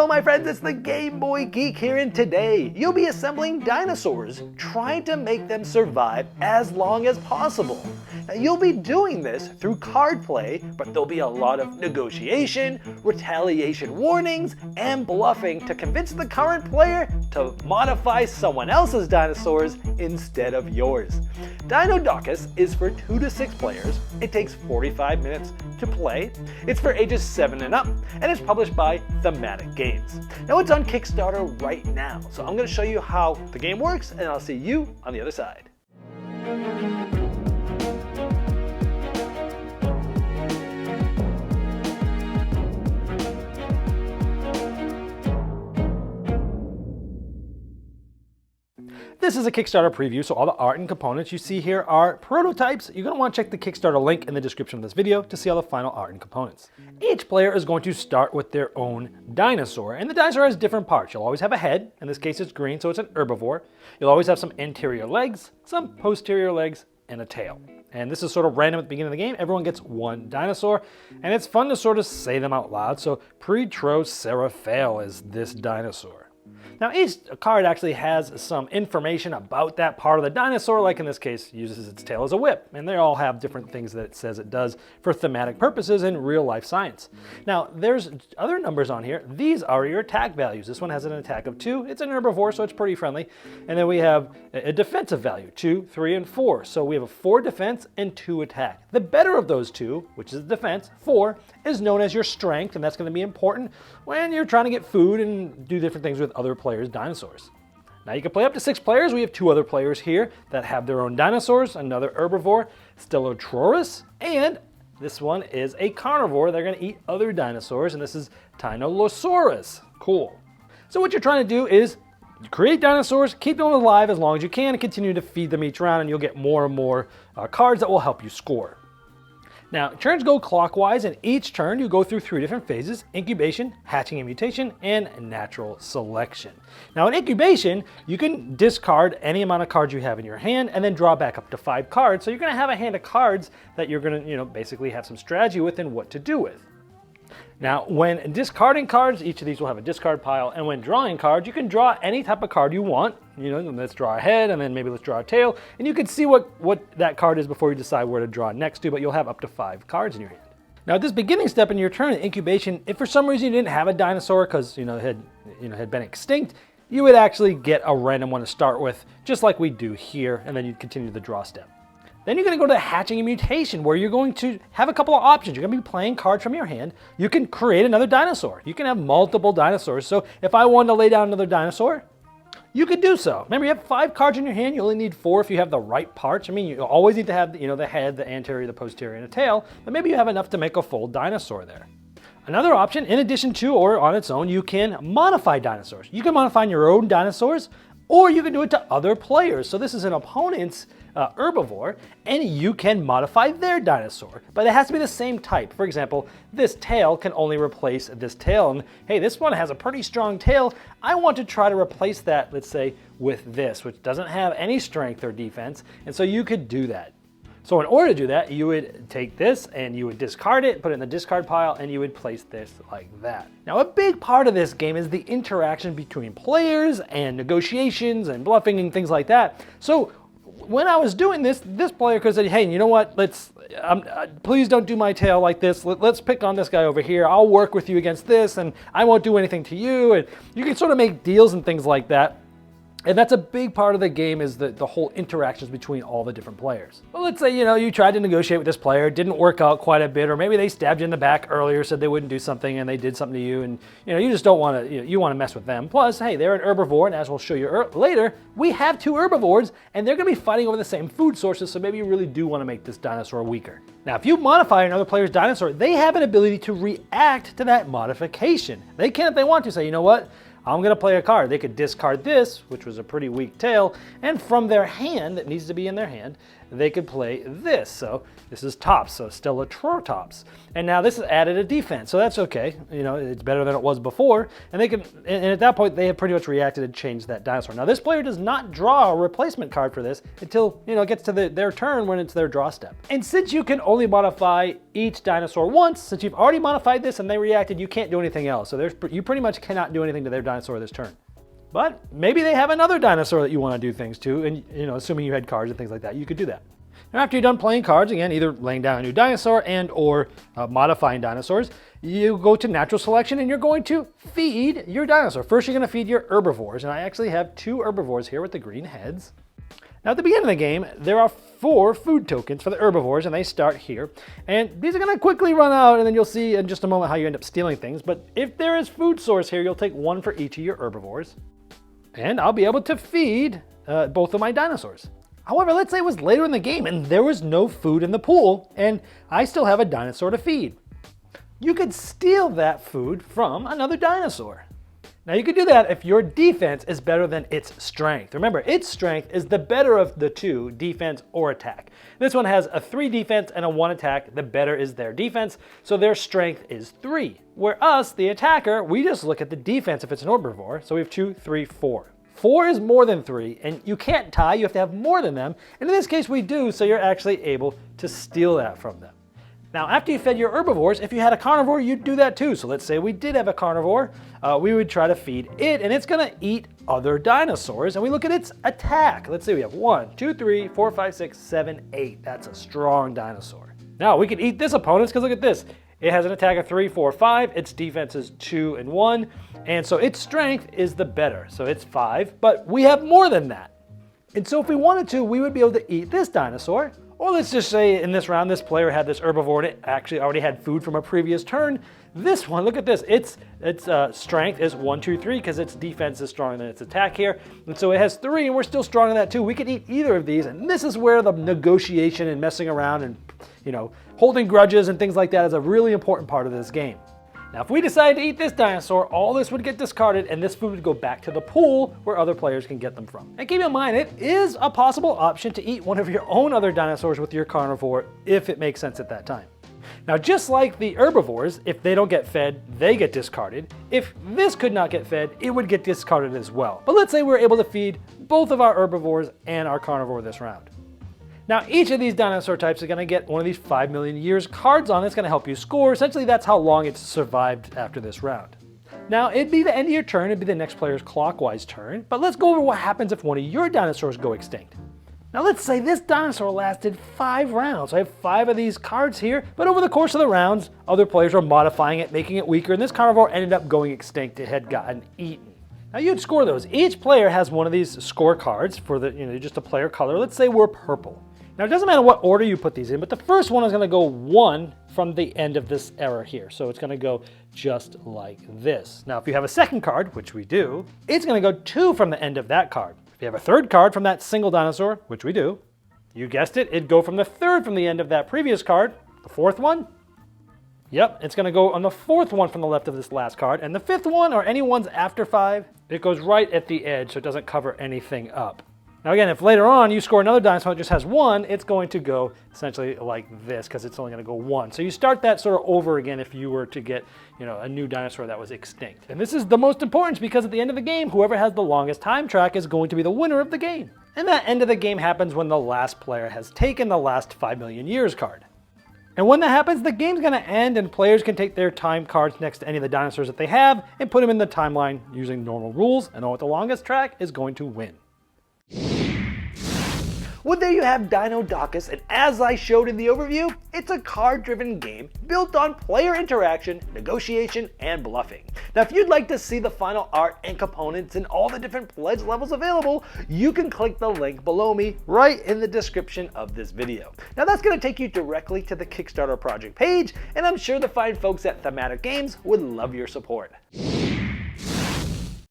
Hello my friends, it's the Game Boy Geek here, and today you'll be assembling dinosaurs, trying to make them survive as long as possible. Now, you'll be doing this through card play, but there'll be a lot of negotiation, retaliation warnings, and bluffing to convince the current player to modify someone else's dinosaurs instead of yours. Dinodocus is for 2 to 6 players, it takes 45 minutes to play, it's for ages 7 and up, and it's published by Thematic Games. Now it's on Kickstarter right now, so I'm going to show you how the game works, and I'll see you on the other side. This is a Kickstarter preview, so all the art and components you see here are prototypes. You're going to want to check the Kickstarter link in the description of this video to see all the final art and components. Each player is going to start with their own dinosaur, and the dinosaur has different parts. You'll always have a head, in this case it's green, so it's an herbivore. You'll always have some anterior legs, some posterior legs, and a tail. And this is sort of random at the beginning of the game. Everyone gets one dinosaur, and it's fun to sort of say them out loud. So Pretroceraphael is this dinosaur. Now each card actually has some information about that part of the dinosaur, like in this case uses its tail as a whip, and they all have different things that it says it does for thematic purposes in real life science. Now there's other numbers on here. These are your attack values. This one has an attack of 2. It's an herbivore, so it's pretty friendly. And then we have a defensive value, 2, 3, and 4. So we have a 4 defense and 2 attack. The better of those two, which is defense, 4, is known as your strength, and that's going to be important when you're trying to get food and do different things with other players' dinosaurs. Now you can play up to 6 players. We have 2 other players here that have their own dinosaurs, another herbivore, Stylotroris, and this one is a carnivore. They're going to eat other dinosaurs, and this is Tyrannosaurus. Cool. So what you're trying to do is create dinosaurs, keep them alive as long as you can, and continue to feed them each round, and you'll get more and more cards that will help you score. Now, turns go clockwise, and each turn you go through 3 different phases: incubation, hatching and mutation, and natural selection. Now in incubation, you can discard any amount of cards you have in your hand and then draw back up to 5 cards. So you're going to have a hand of cards that you're going to, basically have some strategy with and what to do with. Now, when discarding cards, each of these will have a discard pile, and when drawing cards, you can draw any type of card you want. Let's draw a head, and then maybe let's draw a tail, and you can see what that card is before you decide where to draw next to, but you'll have up to 5 cards in your hand. Now, at this beginning step in your turn, in incubation, if for some reason you didn't have a dinosaur because it had been extinct, you would actually get a random one to start with, just like we do here, and then you'd continue the draw step. Then you're going to go to the hatching and mutation, where you're going to have a couple of options. You're going to be playing cards from your hand. You can create another dinosaur. You can have multiple dinosaurs. So if I wanted to lay down another dinosaur, you could do so. Remember, you have 5 cards in your hand. You only need 4 if you have the right parts. You always need to have the head, the anterior, the posterior, and a tail. But maybe you have enough to make a full dinosaur there. Another option, in addition to or on its own, you can modify dinosaurs. You can modify your own dinosaurs, or you can do it to other players. So this is an opponent's herbivore, and you can modify their dinosaur, but it has to be the same type. For example, this tail can only replace this tail, and hey, this one has a pretty strong tail. I want to try to replace that, let's say, with this, which doesn't have any strength or defense, and so you could do that. So in order to do that, you would take this and you would discard it, put it in the discard pile, and you would place this like that. Now, a big part of this game is the interaction between players and negotiations and bluffing and things like that. So when I was doing this player could have said, hey, you know what, please don't do my tail like this. Let's pick on this guy over here. I'll work with you against this, and I won't do anything to you. And you can sort of make deals and things like that. And that's a big part of the game, is the whole interactions between all the different players. Well, let's say, you tried to negotiate with this player, it didn't work out quite a bit, or maybe they stabbed you in the back earlier, said they wouldn't do something, and they did something to you, and you just don't want to, you want to mess with them. Plus, hey, they're an herbivore, and as we'll show you later, we have 2 herbivores, and they're going to be fighting over the same food sources, so maybe you really do want to make this dinosaur weaker. Now, if you modify another player's dinosaur, they have an ability to react to that modification. They can, if they want to, say, you know what, I'm going to play a card. They could discard this, which was a pretty weak tail, and from their hand, that needs to be in their hand, they could play this. So this is tops, so Stellatops. And now this has added a defense, so that's okay. You know, it's better than it was before. And they can, and at that point, they have pretty much reacted and changed that dinosaur. Now this player does not draw a replacement card for this until, you know, it gets to their turn when it's their draw step. And since you can only modify each dinosaur once, since you've already modified this and they reacted, you can't do anything else. So you pretty much cannot do anything to their dinosaur this turn. But maybe they have another dinosaur that you want to do things to, and you know, assuming you had cards and things like that, you could do that. Now after you're done playing cards, again, either laying down a new dinosaur and or modifying dinosaurs, you go to natural selection and you're going to feed your dinosaur. First, you're going to feed your herbivores, and I actually have 2 herbivores here with the green heads. Now at the beginning of the game, there are 4 food tokens for the herbivores, and they start here. And these are going to quickly run out, and then you'll see in just a moment how you end up stealing things. But if there is food source here, you'll take 1 for each of your herbivores. And I'll be able to feed both of my dinosaurs. However, let's say it was later in the game and there was no food in the pool, and I still have a dinosaur to feed. You could steal that food from another dinosaur. Now you could do that if your defense is better than its strength. Remember, its strength is the better of the 2, defense or attack. This one has a 3 defense and a 1 attack. The better is their defense, so their strength is 3. Where us, the attacker, we just look at the defense if it's an herbivore. So we have 2, 3, 4. 4 is more than 3, and you can't tie, you have to have more than them. And in this case we do, so you're actually able to steal that from them. Now, after you fed your herbivores, if you had a carnivore, you'd do that too. So let's say we did have a carnivore, we would try to feed it, and it's gonna eat other dinosaurs, and we look at its attack. Let's say we have 1, 2, 3, 4, 5, 6, 7, 8. That's a strong dinosaur. Now, we could eat this opponent's, because look at this. It has an attack of 3, 4, 5. Its defense is 2 and 1, and so its strength is the better. So it's 5, but we have more than that. And so if we wanted to, we would be able to eat this dinosaur. Or let's just say in this round, this player had this herbivore and it actually already had food from a previous turn. This one, look at this, its strength is 1, 2, 3 because its defense is stronger than its attack here. And so it has 3 and we're still strong in that too. We could eat either of these, and this is where the negotiation and messing around and, you know, holding grudges and things like that is a really important part of this game. Now, if we decide to eat this dinosaur, all this would get discarded and this food would go back to the pool where other players can get them from. And keep in mind, it is a possible option to eat one of your own other dinosaurs with your carnivore if it makes sense at that time. Now, just like the herbivores, if they don't get fed, they get discarded. If this could not get fed, it would get discarded as well. But let's say we're able to feed both of our herbivores and our carnivore this round. Now, each of these dinosaur types are going to get one of these 5 million years cards on. It's going to help you score. Essentially, that's how long it's survived after this round. Now, it'd be the end of your turn. It'd be the next player's clockwise turn. But let's go over what happens if one of your dinosaurs go extinct. Now, let's say this dinosaur lasted 5 rounds. I have 5 of these cards here. But over the course of the rounds, other players are modifying it, making it weaker. And this carnivore ended up going extinct. It had gotten eaten. Now, you'd score those. Each player has one of these score cards for the, just a player color. Let's say we're purple. Now, it doesn't matter what order you put these in, but the first one is going to go 1 from the end of this arrow here. So it's going to go just like this. Now, if you have a second card, which we do, it's going to go 2 from the end of that card. If you have a third card from that single dinosaur, which we do, you guessed it, it'd go from the third from the end of that previous card. The fourth one, yep, it's going to go on the 4th one from the left of this last card. And the 5th one, or any ones after 5, it goes right at the edge, so it doesn't cover anything up. Now again, if later on you score another dinosaur that just has 1, it's going to go essentially like this because it's only going to go 1. So you start that sort of over again if you were to get, a new dinosaur that was extinct. And this is the most important because at the end of the game, whoever has the longest time track is going to be the winner of the game. And that end of the game happens when the last player has taken the last 5 million years card. And when that happens, the game's going to end and players can take their time cards next to any of the dinosaurs that they have and put them in the timeline using normal rules, and with the longest track is going to win. Well, there you have Dinodocus, and as I showed in the overview, it's a card-driven game built on player interaction, negotiation, and bluffing. Now, if you'd like to see the final art and components and all the different pledge levels available, you can click the link below me right in the description of this video. Now, that's going to take you directly to the Kickstarter project page, and I'm sure the fine folks at Thematic Games would love your support.